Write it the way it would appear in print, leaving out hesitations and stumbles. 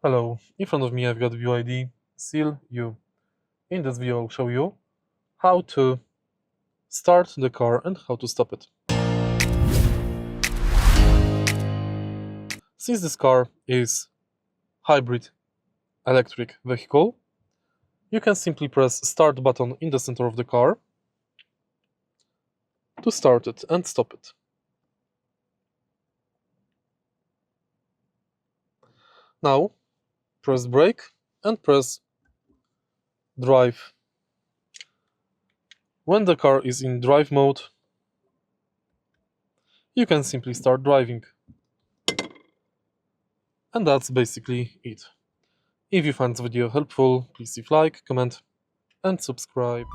Hello, in front of me I've got BYD SEAL U. In this video I'll show you how to start the car and how to stop it. Since this car is hybrid electric vehicle, you can simply press start button in the center of the car to start it and stop it. Now press brake and press drive. When the car is in drive mode, you can simply start driving. And that's basically it. If you find this video helpful, please leave like, comment and subscribe.